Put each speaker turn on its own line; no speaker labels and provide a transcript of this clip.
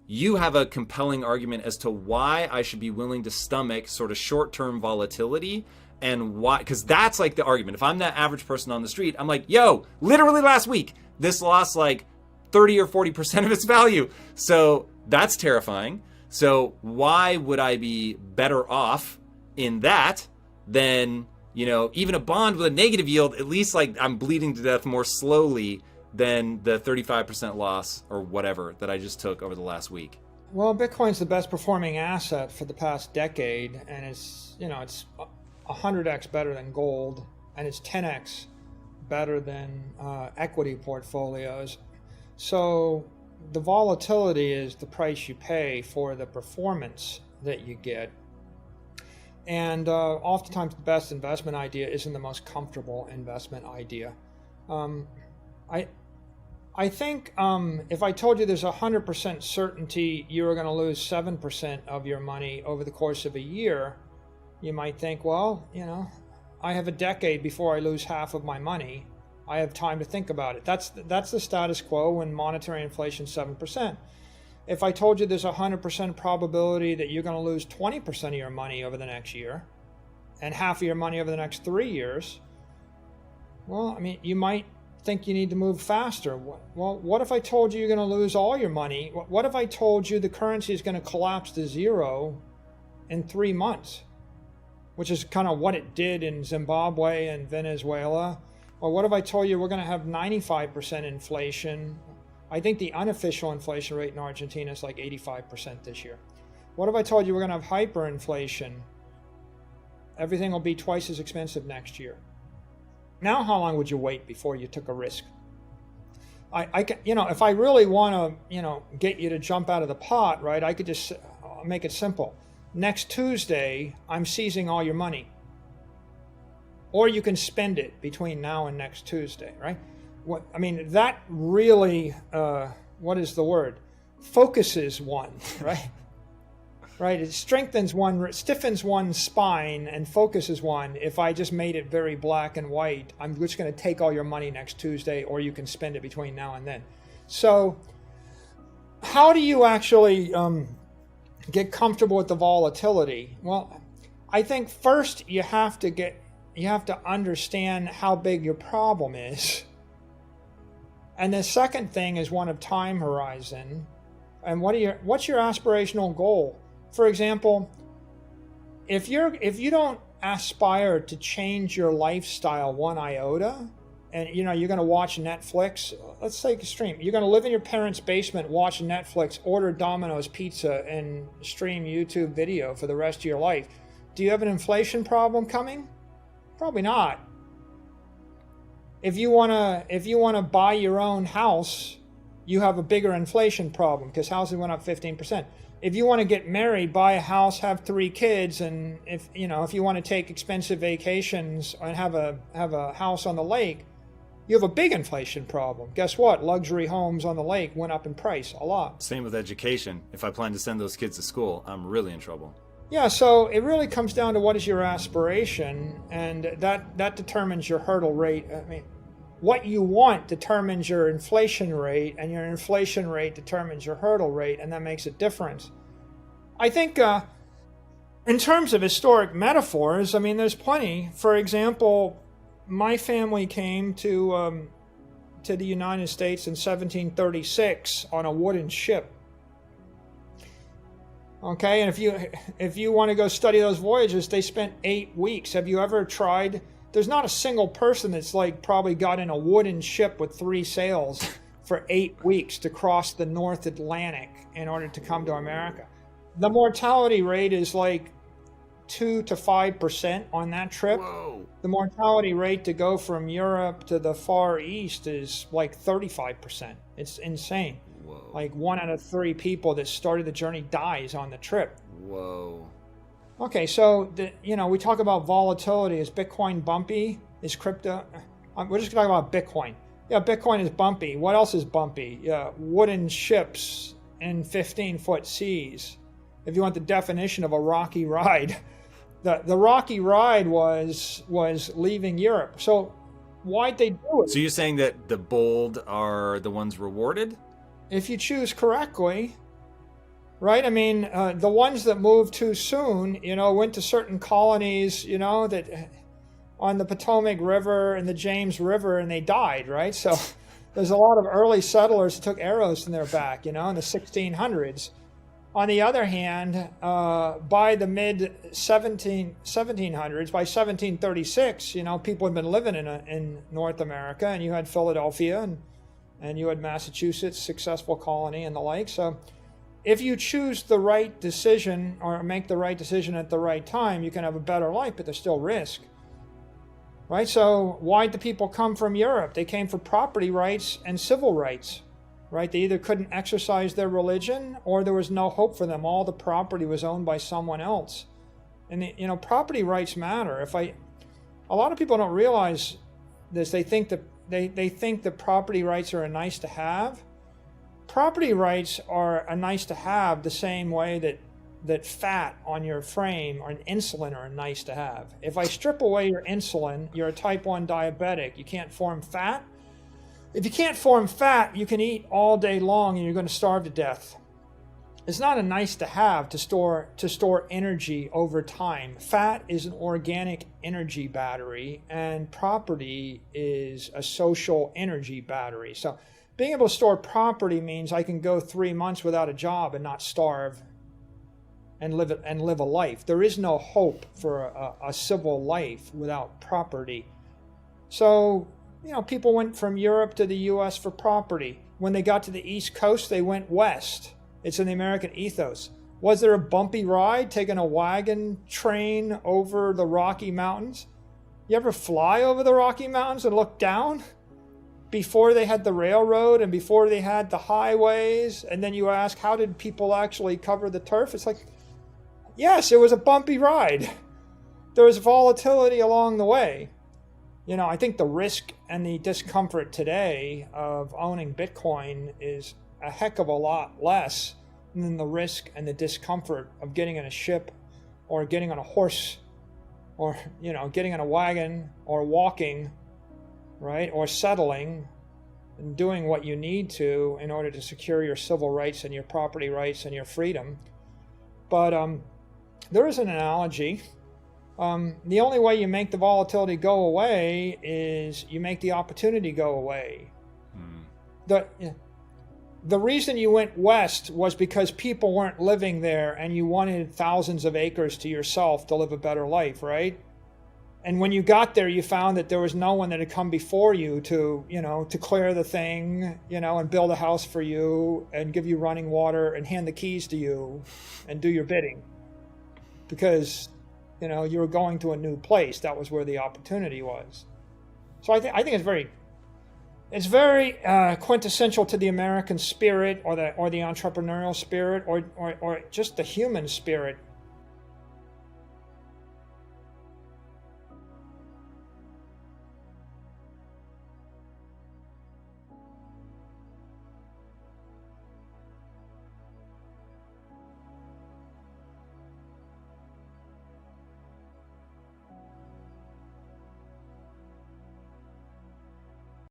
you have a compelling argument as to why I should be willing to stomach sort of short-term volatility, and why, because that's like the argument. If I'm that average person on the street, I'm like, yo, literally last week, this lost like 30 or 40% of its value. So that's terrifying. So why would I be better off in that than, even a bond with a negative yield? At least like I'm bleeding to death more slowly than the 35% loss or whatever that I just took over the last week.
Well, Bitcoin's the best performing asset for the past decade, and it's 100x better than gold, and it's 10x better than equity portfolios. So the volatility is the price you pay for the performance that you get. And oftentimes the best investment idea isn't the most comfortable investment idea. I think if I told you there's 100% certainty you are going to lose 7% of your money over the course of a year, you might think, well, I have a decade before I lose half of my money. I have time to think about it. That's the status quo when monetary inflation is 7%. If I told you there's a 100% probability that you're going to lose 20% of your money over the next year and half of your money over the next 3 years, well, you might think you need to move faster. Well, what if I told you you're going to lose all your money? What if I told you the currency is going to collapse to zero in 3 months, which is kind of what it did in Zimbabwe and Venezuela? Or what if I told you we're going to have 95% inflation? I think the unofficial inflation rate in Argentina is like 85% this year. What if I told you we're going to have hyperinflation? Everything will be twice as expensive next year. Now, how long would you wait before you took a risk? If I really want to, get you to jump out of the pot, right? I could just make it simple. Next Tuesday, I'm seizing all your money. Or you can spend it between now and next Tuesday, right? That really, what is the word? Focuses one, right? Right, it strengthens one, stiffens one's spine and focuses one. If I just made it very black and white, I'm just going to take all your money next Tuesday, or you can spend it between now and then. So how do you actually get comfortable with the volatility? Well, I think first you have to understand how big your problem is. And the second thing is one of time horizon. And what's your aspirational goal? For example, if you don't aspire to change your lifestyle one iota, and you're going to watch Netflix, let's take extreme. You're going to live in your parents' basement, watch Netflix, order Domino's pizza, and stream YouTube video for the rest of your life. Do you have an inflation problem coming? Probably not. If you wanna buy your own house, you have a bigger inflation problem because houses went up 15%. If you want to get married, buy a house, have 3 kids, and if you want to take expensive vacations and have a house on the lake, you have a big inflation problem. Guess what? Luxury homes on the lake went up in price a lot.
Same with education. If I plan to send those kids to school, I'm really in trouble.
Yeah, so it really comes down to what is your aspiration, and that determines your hurdle rate. What you want determines your inflation rate, and your inflation rate determines your hurdle rate, and that makes a difference. I think in terms of historic metaphors, there's plenty. For example, my family came to the United States in 1736 on a wooden ship. Okay, and if you want to go study those voyages, they spent 8 weeks. Have you ever tried? There's not a single person that's probably got in a wooden ship with 3 sails for 8 weeks to cross the North Atlantic in order to come to America. The mortality rate is 2 to 5% on that trip.
Whoa.
The mortality rate to go from Europe to the Far East is 35%. It's insane.
Whoa.
1 out of 3 people that started the journey dies on the trip.
Whoa.
Okay, so we talk about volatility. Is Bitcoin bumpy? Is crypto? We're just talking about Bitcoin. Yeah, Bitcoin is bumpy. What else is bumpy? Yeah, wooden ships in 15-foot seas. If you want the definition of a rocky ride, the rocky ride was leaving Europe. So why'd they do it?
So you're saying that the bold are the ones rewarded?
If you choose correctly. right? I mean, the ones that moved too soon, went to certain colonies, that on the Potomac River and the James River, and they died, right? So there's a lot of early settlers that took arrows in their back, in the 1600s. On the other hand, by the mid 1700s, by 1736, people had been living in North America, and you had Philadelphia and you had Massachusetts, successful colony and the like. So if you choose the right decision or make the right decision at the right time, you can have a better life, but there's still risk. Right? So why did the people come from Europe? They came for property rights and civil rights. Right? They either couldn't exercise their religion or there was no hope for them. All the property was owned by someone else. And property rights matter. A lot of people don't realize this. They think that property rights are a nice to have. Property rights are a nice to have the same way that fat on your frame or insulin are nice to have. If I strip away your insulin, you're a type 1 diabetic. You can't form fat. If you can't form fat, you can eat all day long and you're going to starve to death. It's not a nice to have to store energy over time. Fat is an organic energy battery, and property is a social energy battery. So being able to store property means I can go 3 months without a job and not starve and live a life. There is no hope for a civil life without property. So people went from Europe to the U.S. for property. When they got to the East Coast, they went west. It's in the American ethos. Was there a bumpy ride taking a wagon train over the Rocky Mountains? You ever fly over the Rocky Mountains and look down? Before they had the railroad and before they had the highways, and then you ask, how did people actually cover the turf? It's like, yes, it was a bumpy ride. There was volatility along the way. I think the risk and the discomfort today of owning Bitcoin is a heck of a lot less than the risk and the discomfort of getting in a ship or getting on a horse or, getting in a wagon or walking, right? Or settling and doing what you need to in order to secure your civil rights and your property rights and your freedom. But there is an analogy. The only way you make the volatility go away is you make the opportunity go away. The reason you went west was because people weren't living there and you wanted thousands of acres to yourself to live a better life, right? And when you got there, you found that there was no one that had come before you to clear the thing, and build a house for you and give you running water and hand the keys to you and do your bidding. Because you were going to a new place. That was where the opportunity was. So I think it's very quintessential to the American spirit or the entrepreneurial spirit or just the human spirit.